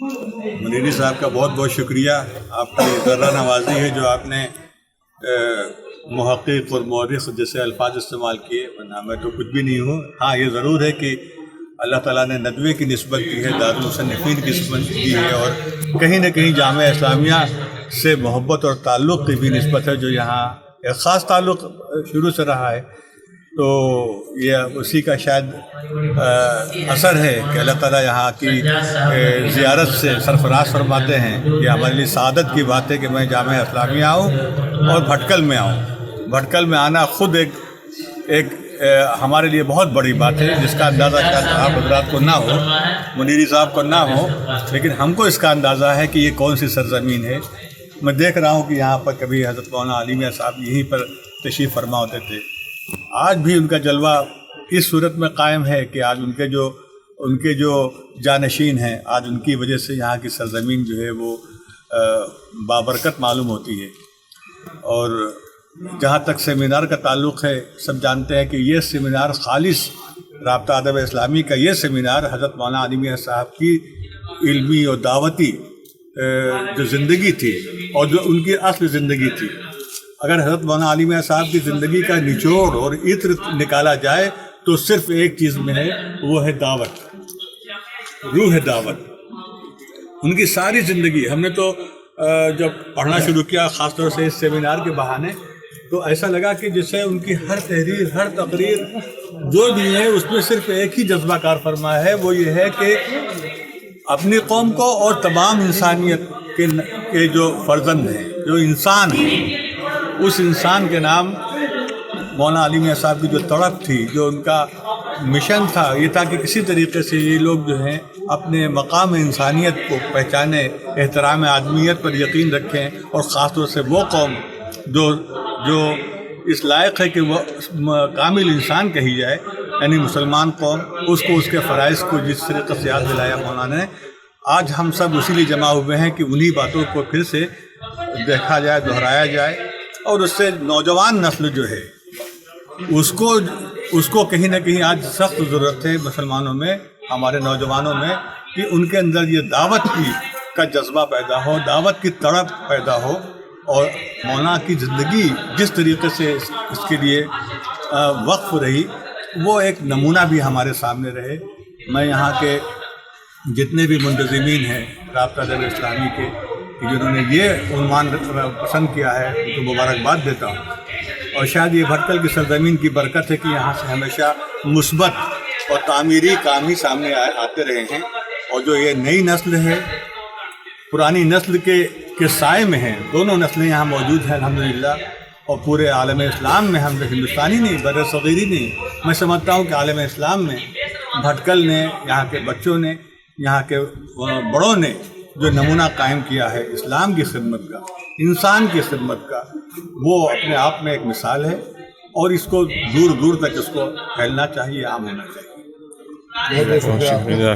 منیری صاحب کا بہت بہت شکریہ. آپ کی ذرہ نوازی ہے جو آپ نے محقق اور مورخ جیسے الفاظ استعمال کیے، ورنہ میں تو کچھ بھی نہیں ہوں. ہاں یہ ضرور ہے کہ اللہ تعالیٰ نے ندوے کی نسبت دی ہے، دارالمصنفین کی نسبت دی ہے، اور کہیں نہ کہیں جامعہ اسلامیہ سے محبت اور تعلق کی بھی نسبت ہے، جو یہاں ایک خاص تعلق شروع سے رہا ہے. تو یہ اسی کا شاید اثر ہے کہ اللہ تعالیٰ یہاں کی زیارت سے سرفراز فرماتے ہیں. یہ ہمارے لیے سعادت کی بات ہے کہ میں جامعہ اسلامیہ آؤں اور بھٹکل میں آؤں. بھٹکل میں آنا خود ایک ہمارے لیے بہت بڑی بات ہے، جس کا اندازہ شاید آپ حضرات کو نہ ہو، منیری صاحب کو نہ ہو، لیکن ہم کو اس کا اندازہ ہے کہ یہ کون سی سرزمین ہے. میں دیکھ رہا ہوں کہ یہاں پر کبھی حضرت مولانا علی میاں صاحب یہیں پر تشریف فرما ہوتے تھے. آج بھی ان کا جلوہ اس صورت میں قائم ہے کہ آج ان کے جو جانشین ہیں، آج ان کی وجہ سے یہاں کی سرزمین جو ہے وہ بابرکت معلوم ہوتی ہے. اور جہاں تک سیمینار کا تعلق ہے، سب جانتے ہیں کہ یہ سیمینار خالص رابطہ ادب اسلامی کا یہ سیمینار حضرت مولانا علی میاں صاحب کی علمی اور دعوتی جو زندگی تھی اور جو ان کی اصل زندگی تھی. اگر حضرت مولانا علی میاں صاحب کی زندگی کا نچوڑ اور عطر نکالا جائے تو صرف ایک چیز میں ہے، وہ ہے دعوت، روح دعوت. ان کی ساری زندگی ہم نے تو جب پڑھنا شروع کیا، خاص طور سے اس سیمینار کے بہانے، تو ایسا لگا کہ جسے ان کی ہر تحریر، ہر تقریر جو بھی ہے اس میں صرف ایک ہی جذبہ کار فرما ہے، وہ یہ ہے کہ اپنی قوم کو اور تمام انسانیت کے جو فرزند ہیں، جو انسان ہیں، اس انسان کے نام مولانا علی میاں صاحب کی جو تڑپ تھی، جو ان کا مشن تھا، یہ تھا کہ کسی طریقے سے یہ لوگ جو ہیں اپنے مقام انسانیت کو پہچانے، احترام آدمیت پر یقین رکھیں، اور خاص طور سے وہ قوم جو اس لائق ہے کہ وہ کامل انسان کہی جائے، یعنی مسلمان قوم، اس کو اس کے فرائض کو جس طریقے سے یاد دلایا مولانا نے. آج ہم سب اسی لیے جمع ہوئے ہیں کہ انہی باتوں کو پھر سے دیکھا جائے، دہرایا جائے، اور اس سے نوجوان نسل جو ہے اس کو کہیں نہ کہیں آج سخت ضرورت ہے مسلمانوں میں، ہمارے نوجوانوں میں، کہ ان کے اندر یہ دعوت کا جذبہ پیدا ہو، دعوت کی تڑپ پیدا ہو، اور مولانا کی زندگی جس طریقے سے اس کے لیے وقف رہی، وہ ایک نمونہ بھی ہمارے سامنے رہے. میں یہاں کے جتنے بھی منتظمین ہیں رابطہ ادب اسلامی کے، جنہوں نے یہ عنوان پسند کیا ہے، ان کو مبارکباد دیتا ہوں. اور شاید یہ بھٹکل کی سرزمین کی برکت ہے کہ یہاں سے ہمیشہ مثبت اور تعمیری کام ہی سامنے آتے رہے ہیں. اور جو یہ نئی نسل ہے، پرانی نسل کے سائے میں ہیں، دونوں نسلیں یہاں موجود ہیں الحمدللہ. اور پورے عالم اسلام میں، ہم ہندوستانی نہیں، بر صغیری نہیں، میں سمجھتا ہوں کہ عالم اسلام میں بھٹکل نے، یہاں کے بچوں نے، یہاں کے بڑوں نے جو نمونہ قائم کیا ہے اسلام کی خدمت کا، انسان کی خدمت کا، وہ اپنے آپ میں ایک مثال ہے. اور اس کو دور دور تک اس کو پھیلنا چاہیے، عام ہونا چاہیے. بہت شکریہ.